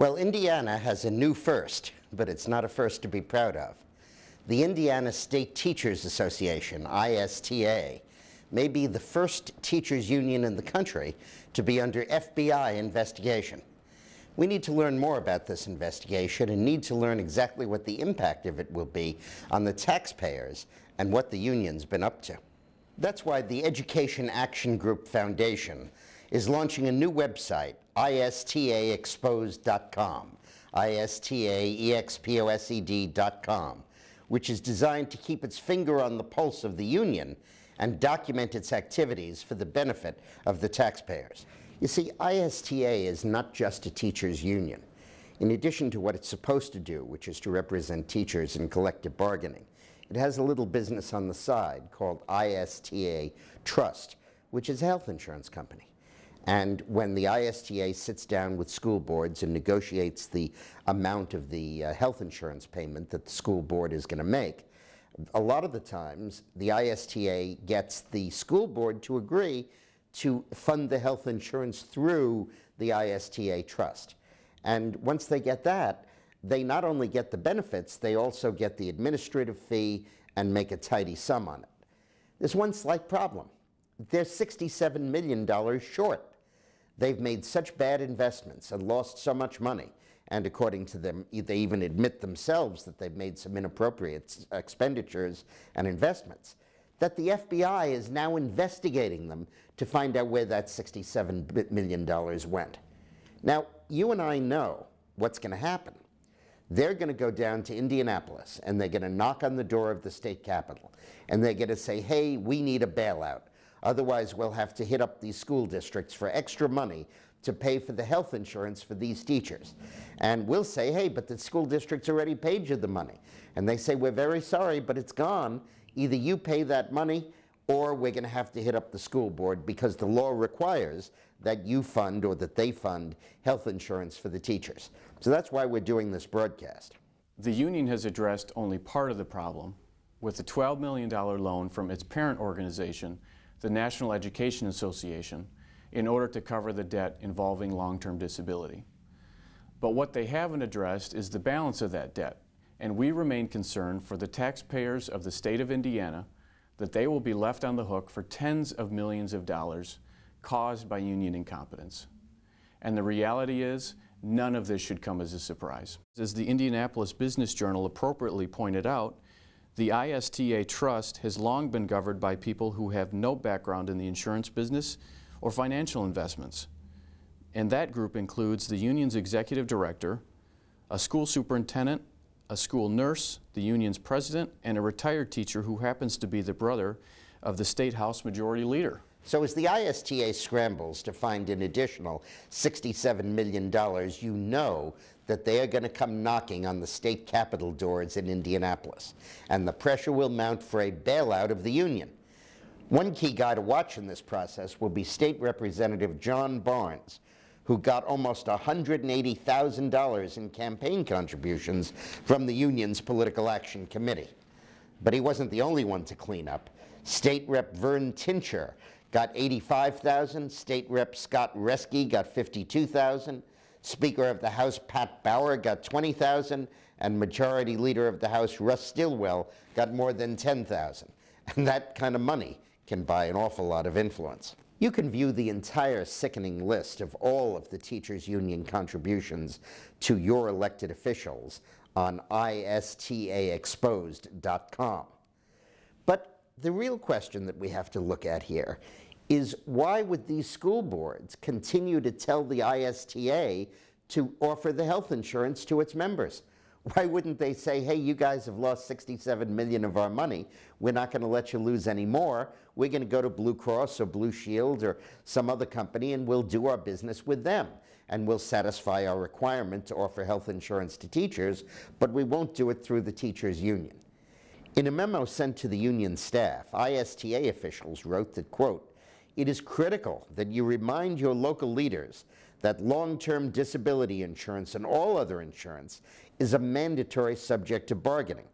Well, Indiana has a new first, but it's not a first to be proud of. The Indiana State Teachers Association, ISTA, may be the first teachers union in the country to be under FBI investigation. We need to learn more about this investigation and need to learn exactly what the impact of it will be on the taxpayers and what the union's been up to. That's why the Education Action Group Foundation is launching a new website, istaexposed.com, istaexposed.com, which is designed to keep its finger on the pulse of the union and document its activities for the benefit of the taxpayers. You see, ISTA is not just a teachers' union. In addition to what it's supposed to do, which is to represent teachers in collective bargaining, it has a little business on the side called ISTA Trust, which is a health insurance company. And when the ISTA sits down with school boards and negotiates the amount of the health insurance payment that the school board is going to make, a lot of the times the ISTA gets the school board to agree to fund the health insurance through the ISTA Trust. And once they get that, they not only get the benefits, they also get the administrative fee and make a tidy sum on it. There's one slight problem. They're $67 million short. They've made such bad investments and lost so much money, and according to them, they even admit themselves that they've made some inappropriate expenditures and investments, that the FBI is now investigating them to find out where that $67 million went. Now, you and I know what's going to happen. They're going to go down to Indianapolis, and they're going to knock on the door of the state capitol, and they're going to say, hey, we need a bailout. Otherwise, we'll have to hit up these school districts for extra money to pay for the health insurance for these teachers. And we'll say, hey, but the school district's already paid you the money. And they say, we're very sorry, but it's gone. Either you pay that money, or we're going to have to hit up the school board because the law requires that you fund or that they fund health insurance for the teachers. So that's why we're doing this broadcast. The union has addressed only part of the problem with the $12 million loan from its parent organization, the National Education Association, in order to cover the debt involving long-term disability. But what they haven't addressed is the balance of that debt, and we remain concerned for the taxpayers of the state of Indiana that they will be left on the hook for tens of millions of dollars caused by union incompetence. And the reality is, none of this should come as a surprise. As the Indianapolis Business Journal appropriately pointed out, the ISTA Trust has long been governed by people who have no background in the insurance business or financial investments. And that group includes the union's executive director, a school superintendent, a school nurse, the union's president, and a retired teacher who happens to be the brother of the State House Majority Leader. So as the ISTA scrambles to find an additional $67 million, you know that they are going to come knocking on the state capitol doors in Indianapolis, and the pressure will mount for a bailout of the union. One key guy to watch in this process will be State Representative John Barnes, who got almost $180,000 in campaign contributions from the union's Political Action Committee. But he wasn't the only one to clean up. State Rep. Vern Tincher got $85,000, State Rep. Scott Reske got $52,000, Speaker of the House Pat Bauer got $20,000, and Majority Leader of the House Russ Stilwell got more than $10,000. And that kind of money can buy an awful lot of influence. You can view the entire sickening list of all of the teachers' union contributions to your elected officials on istaexposed.com. But the real question that we have to look at here is, why would these school boards continue to tell the ISTA to offer the health insurance to its members? Why wouldn't they say, hey, you guys have lost $67 million of our money. We're not going to let you lose any more. We're going to go to Blue Cross or Blue Shield or some other company, and we'll do our business with them. And we'll satisfy our requirement to offer health insurance to teachers, but we won't do it through the teachers' union. In a memo sent to the union staff, ISTA officials wrote that, quote, it is critical that you remind your local leaders that long-term disability insurance and all other insurance is a mandatory subject to bargaining.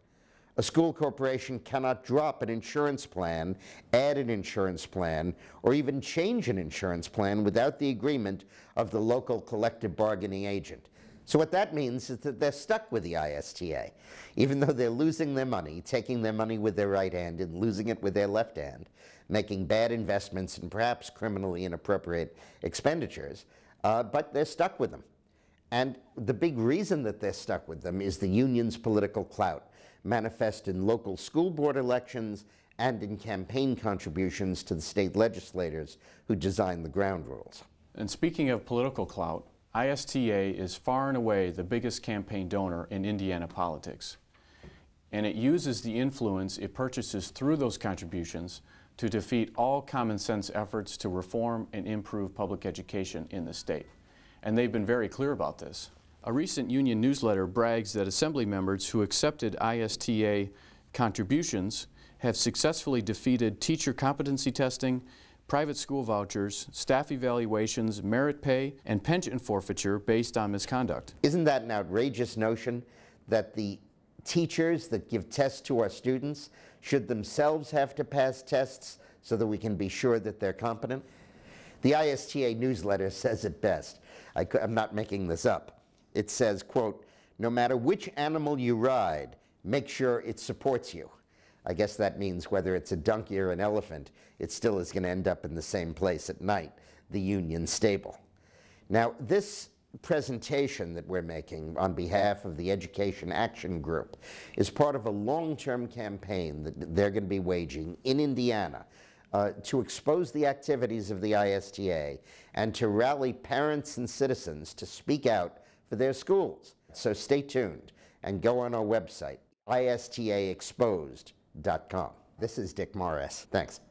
A school corporation cannot drop an insurance plan, add an insurance plan, or even change an insurance plan without the agreement of the local collective bargaining agent. So what that means is that they're stuck with the ISTA. Even though they're losing their money, taking their money with their right hand and losing it with their left hand, making bad investments and perhaps criminally inappropriate expenditures, but they're stuck with them. And the big reason that they're stuck with them is the union's political clout, manifest in local school board elections and in campaign contributions to the state legislators who design the ground rules. And speaking of political clout, ISTA is far and away the biggest campaign donor in Indiana politics. And it uses the influence it purchases through those contributions to defeat all common sense efforts to reform and improve public education in the state. And they've been very clear about this. A recent union newsletter brags that assembly members who accepted ISTA contributions have successfully defeated teacher competency testing, private school vouchers, staff evaluations, merit pay, and pension forfeiture based on misconduct. Isn't that an outrageous notion that the teachers that give tests to our students should themselves have to pass tests so that we can be sure that they're competent? The ISTA newsletter says it best. I'm not making this up. It says, quote, "No matter which animal you ride, make sure it supports you." I guess that means whether it's a donkey or an elephant, it still is going to end up in the same place at night, the union stable. Now, this presentation that we're making on behalf of the Education Action Group is part of a long-term campaign that they're going to be waging in Indiana to expose the activities of the ISTA and to rally parents and citizens to speak out for their schools. So stay tuned and go on our website, istaexposed.com. This is Dick Morris. Thanks.